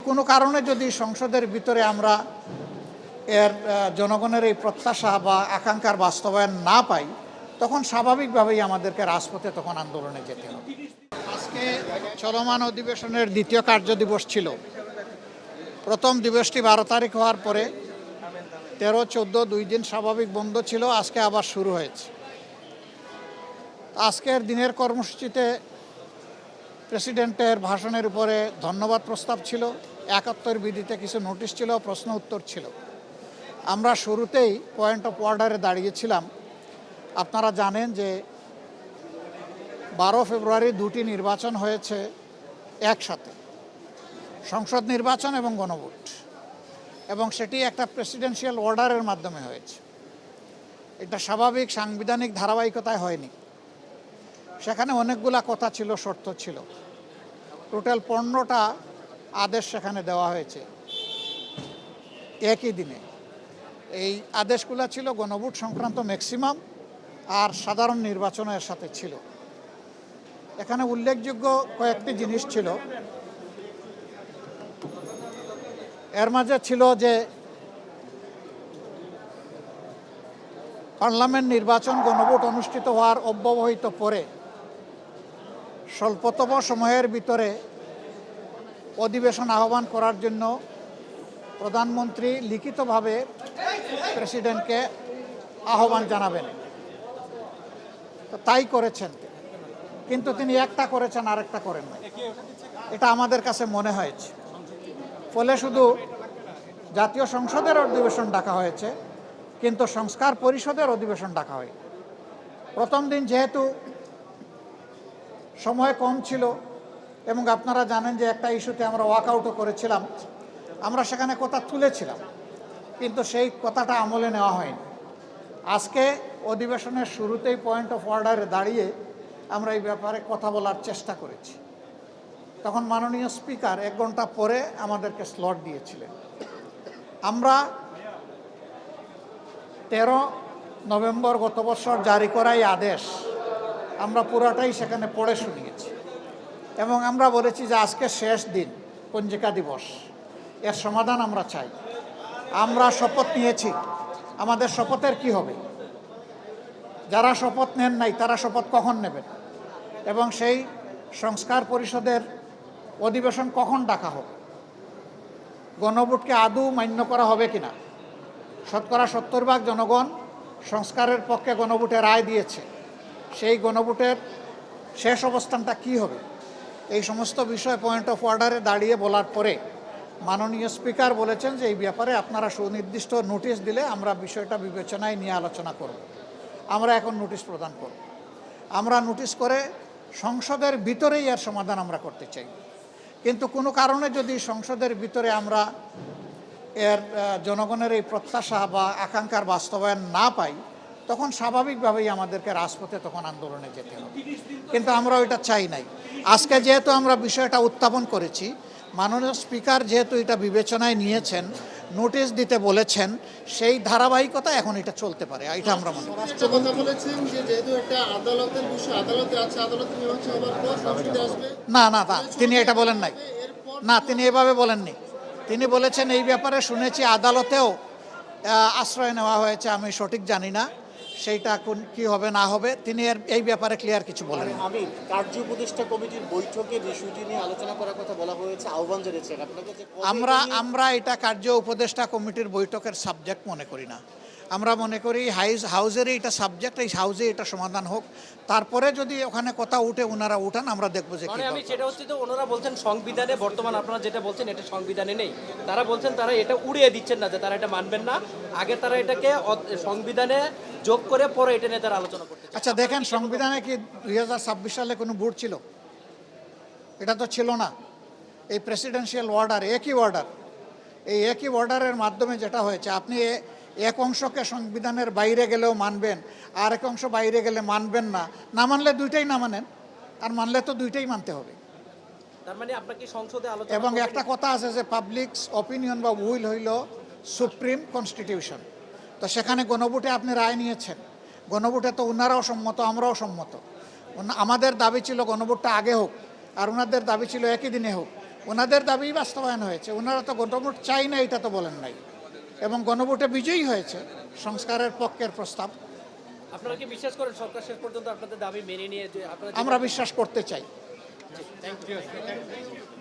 কোনো কারণে যদি সংসদের ভিতরে আমরা এর জনগণের এই প্রত্যাশা বা আকাঙ্ক্ষার বাস্তবায়ন না পাই, তখন স্বাভাবিকভাবেই আমাদেরকে রাজপথে তখন আন্দোলনে যেতে হবে। আজকে চলমান অধিবেশনের দ্বিতীয় কার্যদিবস ছিল। প্রথম দিবসটি 12 তারিখ হওয়ার পরে 13-14 2 দিন স্বাভাবিক বন্ধ ছিল, আজকে আবার শুরু হয়েছে। আজকের দিনের কর্মসূচিতে প্রেসিডেন্টের ভাষণের উপরে ধন্যবাদ প্রস্তাব ছিল, 71 বিধিতে কিছু নোটিশ ছিল, প্রশ্ন উত্তর ছিল। আমরা শুরুতেই পয়েন্ট অফ অর্ডারে দাঁড়িয়েছিলাম। আপনারা জানেন যে 12 ফেব্রুয়ারি দুটি নির্বাচন হয়েছে একসাথে, সংসদ নির্বাচন এবং গণভোট, এবং সেটি একটা প্রেসিডেন্সিয়াল অর্ডারের মাধ্যমে হয়েছে। এটা স্বাভাবিক সাংবিধানিক ধারাবাহিকতায় হয়নি। সেখানে অনেকগুলা কথা ছিল, শর্ত ছিল। টোটাল 15টা আদেশ সেখানে দেওয়া হয়েছে একই দিনে। এই আদেশগুলো ছিল গণভোট সংক্রান্ত ম্যাক্সিমাম, আর সাধারণ নির্বাচনের সাথে ছিল। এখানে উল্লেখযোগ্য কয়েকটি জিনিস ছিল। এর মাঝে ছিল যে পার্লামেন্ট নির্বাচন গণভোট অনুষ্ঠিত হওয়ার অব্যবহিত পরে স্বল্পতম সময়ের ভিতরে অধিবেশন আহ্বান করার জন্য প্রধানমন্ত্রী লিখিতভাবে প্রেসিডেন্টকে আহ্বান জানাবেন। তো তাই করেছেন, কিন্তু তিনি একটা করেছেন, আরেকটা করেন না। এটা আমাদের কাছে মনে হয়েছে। ফলে শুধু জাতীয় সংসদের অধিবেশন ডাকা হয়েছে, কিন্তু সংস্কার পরিষদের অধিবেশন ডাকা হয়। প্রথম দিন যেহেতু সময় কম ছিল, এবং আপনারা জানেন যে একটা ইস্যুতে আমরা ওয়াকআউটও করেছিলাম, আমরা সেখানে কথা তুলেছিলাম, কিন্তু সেই কথাটা আমলে নেওয়া হয়নি। আজকে অধিবেশনের শুরুতেই পয়েন্ট অফ অর্ডারে দাঁড়িয়ে আমরা এই ব্যাপারে কথা বলার চেষ্টা করেছি। তখন মাননীয় স্পিকার 1 ঘন্টা পরে আমাদেরকে স্লট দিয়েছিলেন। আমরা 13 নভেম্বর গত বছর জারি করা এই আদেশ আমরা পুরাটাই সেখানে পড়ে শুনিয়েছি, এবং আমরা বলেছি যে আজকে শেষ দিন, পঞ্জিকা দিবস, এর সমাধান আমরা চাই। আমরা শপথ নিয়েছি, আমাদের শপথের কি হবে? যারা শপথ নেন নাই তারা শপথ কখন নেবেন, এবং সেই সংস্কার পরিষদের অধিবেশন কখন ডাকা হবে? গণভোটকে আদৌ মান্য করা হবে কিনা? শতকরা 70% জনগণ সংস্কারের পক্ষে গণভোটে রায় দিয়েছে। সেই গণভোটের শেষ অবস্থানটা কি হবে? এই সমস্ত বিষয় পয়েন্ট অফ অর্ডারে দাঁড়িয়ে বলার পরে মাননীয় স্পিকার বলেছেন যে এই ব্যাপারে আপনারা সুনির্দিষ্ট নোটিশ দিলে আমরা বিষয়টা বিবেচনায় নিয়ে আলোচনা করব। আমরা এখন নোটিশ প্রদান করব। আমরা নোটিশ করে সংসদের ভিতরেই এর সমাধান আমরা করতে চাই, কিন্তু কোনো কারণে যদি সংসদের ভিতরে আমরা এর জনগণের এই প্রত্যাশা বা আকাঙ্ক্ষার বাস্তবায়ন না পাই, তখন স্বাভাবিকভাবেই আমাদেরকে রাজপথে তখন আন্দোলনে যেতে হবে। কিন্তু আমরা ওইটা চাই নাই। আজকে যেহেতু আমরা বিষয়টা উত্থাপন করেছি, মাননীয় স্পিকার যেহেতু এটা বিবেচনায় নিয়েছেন, নোটিশ দিতে বলেছেন, সেই ধারাবাহিকতা এখন এটা চলতে পারে, এটা আমরা মনে করি। কথা বলেছেন যে যেহেতু একটা আদালতের বিষয়, আদালতে আছে, আদালত মীমাংসা হবার পর সংসদে আসবে। না, তিনি এটা বলেন নাই। না, তিনি এভাবে বলেননি। তিনি বলেছেন এই ব্যাপারে শুনেছি আদালতেও আশ্রয় নেওয়া হয়েছে, আমি সঠিক জানি না সেইটা কি হবে না হবে, তিনি এই ব্যাপারে ক্লিয়ার কিছু বলেন। আমি কার্য উপদেষ্টা কমিটির বৈঠকে বিষয়টি নিয়ে আলোচনা করার কথা বলা হয়েছে, আহ্বান জানিয়েছেন আপনাকে। আমরা এটা কার্য উপদেষ্টা কমিটির বৈঠকের সাবজেক্ট মনে করি না। আমরা মনে করি হাউজেরই এটা সাবজেক্ট, এই হাউজে এটা সমাধান হোক, তারপরে যদি ওখানে কথা উঠে ওনারা উঠান আমরা দেখবো যে কি। আমি সেটা হচ্ছে যে ওনারা বলছেন সংবিধানে, বর্তমান আপনারা যেটা বলছেন এটা সংবিধানে নেই। তারা বলছেন তারা এটা উড়িয়ে দিচ্ছেন না, যে তারা এটা মানবেন না, আগে তারা এটাকে সংবিধানে যোগ করে পরে এটা নিয়ে তারা আলোচনা করতে চান। আচ্ছা দেখেন, সংবিধানে কি 2026 সালে কোনো ভোট ছিল? এটা তো ছিল না। এই প্রেসিডেন্সিয়াল অর্ডার, একই অর্ডার, এই একই অর্ডারের মাধ্যমে যেটা হয়েছে, আপনি এক অংশকে সংবিধানের বাইরে গেলেও মানবেন, আর এক অংশ বাইরে গেলে মানবেন না। না মানলে দুইটাই না মানেন, আর মানলে তো দুইটাই মানতে হবে। তার মানে আপনাকে সংসদে আলোচনা, এবং একটা কথা আছে যে পাবলিক অপিনিয়ন বা উইল হইল সুপ্রিম কনস্টিটিউশন। তো সেখানে গণভোটে আপনি রায় নিয়েছেন, গণভোটে তো ওনারাও সম্মত, আমরাও সম্মত। আমাদের দাবি ছিল গণভোটটা আগে হোক, আর ওনাদের দাবি ছিল একই দিনে হোক। ওনাদের দাবি বাস্তবায়ন হয়েছে। ওনারা তো গণভোট চাই না, এটা তো বলেন নাই, এবং গণভোটে বিজয়ী হয়েছে সংস্কারের পক্ষের প্রস্তাব। আপনারা কি বিশ্বাস করেন সরকার শেষ পর্যন্ত আপনাদের দাবি মেনে নিয়ে যে আপনারা আমরা বিশ্বাস করতে চাই। Thank you